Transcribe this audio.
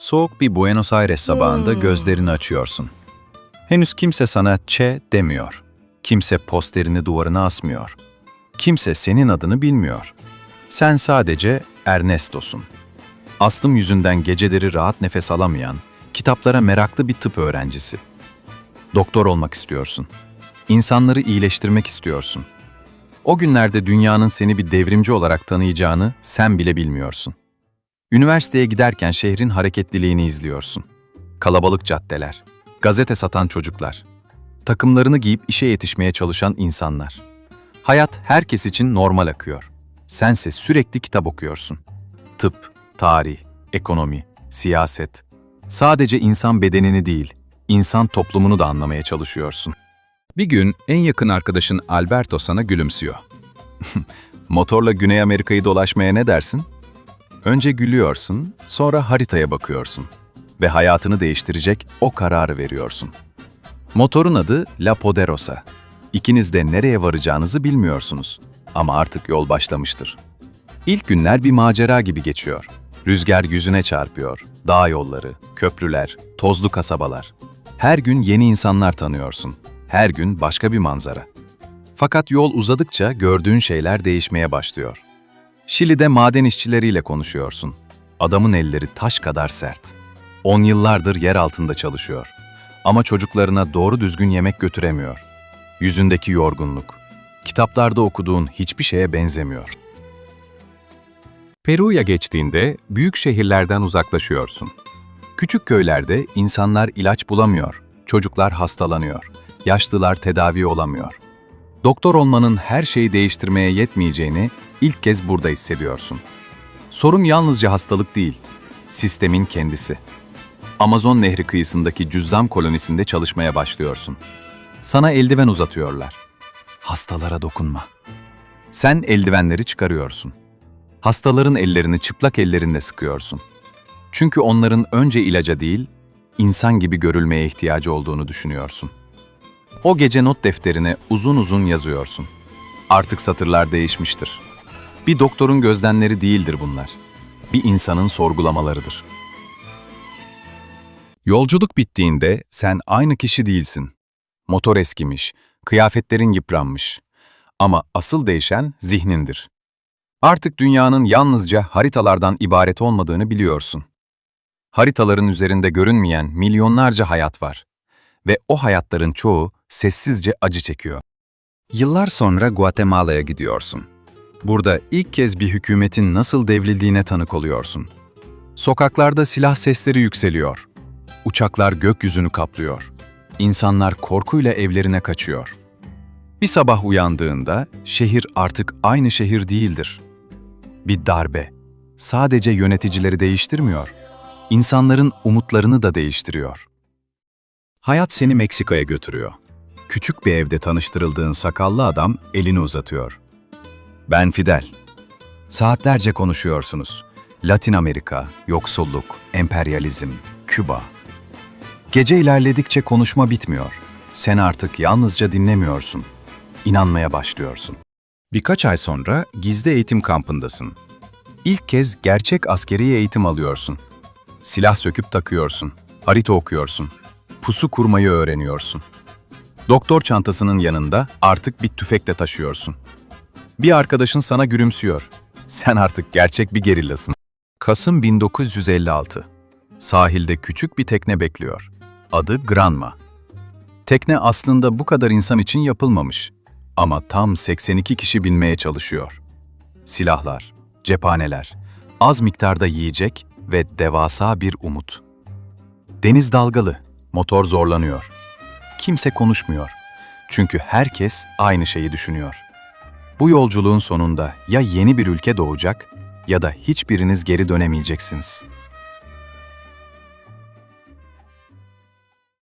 Soğuk bir Buenos Aires sabahında gözlerini açıyorsun. Henüz kimse sana "Che" demiyor. Kimse posterini duvarına asmıyor. Kimse senin adını bilmiyor. Sen sadece Ernesto'sun. Astım yüzünden geceleri rahat nefes alamayan, kitaplara meraklı bir tıp öğrencisi. Doktor olmak istiyorsun. İnsanları iyileştirmek istiyorsun. O günlerde dünyanın seni bir devrimci olarak tanıyacağını sen bile bilmiyorsun. Üniversiteye giderken şehrin hareketliliğini izliyorsun. Kalabalık caddeler, gazete satan çocuklar, takımlarını giyip işe yetişmeye çalışan insanlar. Hayat herkes için normal akıyor. Sense sürekli kitap okuyorsun. Tıp, tarih, ekonomi, siyaset. Sadece insan bedenini değil, insan toplumunu da anlamaya çalışıyorsun. Bir gün en yakın arkadaşın Alberto sana gülümsüyor. Motorla Güney Amerika'yı dolaşmaya ne dersin? Önce gülüyorsun, sonra haritaya bakıyorsun ve hayatını değiştirecek o kararı veriyorsun. Motorun adı La Poderosa. İkiniz de nereye varacağınızı bilmiyorsunuz ama artık yol başlamıştır. İlk günler bir macera gibi geçiyor. Rüzgar yüzüne çarpıyor, dağ yolları, köprüler, tozlu kasabalar. Her gün yeni insanlar tanıyorsun, her gün başka bir manzara. Fakat yol uzadıkça gördüğün şeyler değişmeye başlıyor. Şili'de maden işçileriyle konuşuyorsun. Adamın elleri taş kadar sert. 10 yıllardır yer altında çalışıyor. Ama çocuklarına doğru düzgün yemek götüremiyor. Yüzündeki yorgunluk, kitaplarda okuduğun hiçbir şeye benzemiyor. Peru'ya geçtiğinde büyük şehirlerden uzaklaşıyorsun. Küçük köylerde insanlar ilaç bulamıyor, çocuklar hastalanıyor, yaşlılar tedavi olamıyor. Doktor olmanın her şeyi değiştirmeye yetmeyeceğini ilk kez burada hissediyorsun. Sorun yalnızca hastalık değil, sistemin kendisi. Amazon Nehri kıyısındaki cüzzam kolonisinde çalışmaya başlıyorsun. Sana eldiven uzatıyorlar. Hastalara dokunma. Sen eldivenleri çıkarıyorsun. Hastaların ellerini çıplak ellerinle sıkıyorsun. Çünkü onların önce ilaca değil, insan gibi görülmeye ihtiyacı olduğunu düşünüyorsun. O gece not defterine uzun uzun yazıyorsun. Artık satırlar değişmiştir. Bir doktorun gözlemleri değildir bunlar. Bir insanın sorgulamalarıdır. Yolculuk bittiğinde sen aynı kişi değilsin. Motor eskimiş, kıyafetlerin yıpranmış. Ama asıl değişen zihnindir. Artık dünyanın yalnızca haritalardan ibaret olmadığını biliyorsun. Haritaların üzerinde görünmeyen milyonlarca hayat var. Ve o hayatların çoğu sessizce acı çekiyor. Yıllar sonra Guatemala'ya gidiyorsun. Burada ilk kez bir hükümetin nasıl devrildiğine tanık oluyorsun. Sokaklarda silah sesleri yükseliyor. Uçaklar gökyüzünü kaplıyor. İnsanlar korkuyla evlerine kaçıyor. Bir sabah uyandığında şehir artık aynı şehir değildir. Bir darbe sadece yöneticileri değiştirmiyor, insanların umutlarını da değiştiriyor. Hayat seni Meksika'ya götürüyor. Küçük bir evde tanıştırıldığın sakallı adam elini uzatıyor. Ben Fidel. Saatlerce konuşuyorsunuz. Latin Amerika, yoksulluk, emperyalizm, Küba. Gece ilerledikçe konuşma bitmiyor. Sen artık yalnızca dinlemiyorsun. İnanmaya başlıyorsun. Birkaç ay sonra gizli eğitim kampındasın. İlk kez gerçek askeri eğitim alıyorsun. Silah söküp takıyorsun. Harita okuyorsun. Pusu kurmayı öğreniyorsun. Doktor çantasının yanında artık bir tüfek de taşıyorsun. Bir arkadaşın sana gülümsüyor. Sen artık gerçek bir gerillasın. Kasım 1956. Sahilde küçük bir tekne bekliyor. Adı Granma. Tekne aslında bu kadar insan için yapılmamış. Ama tam 82 kişi binmeye çalışıyor. Silahlar, cephaneler, az miktarda yiyecek ve devasa bir umut. Deniz dalgalı, motor zorlanıyor. Kimse konuşmuyor. Çünkü herkes aynı şeyi düşünüyor. Bu yolculuğun sonunda ya yeni bir ülke doğacak ya da hiçbiriniz geri dönemeyeceksiniz.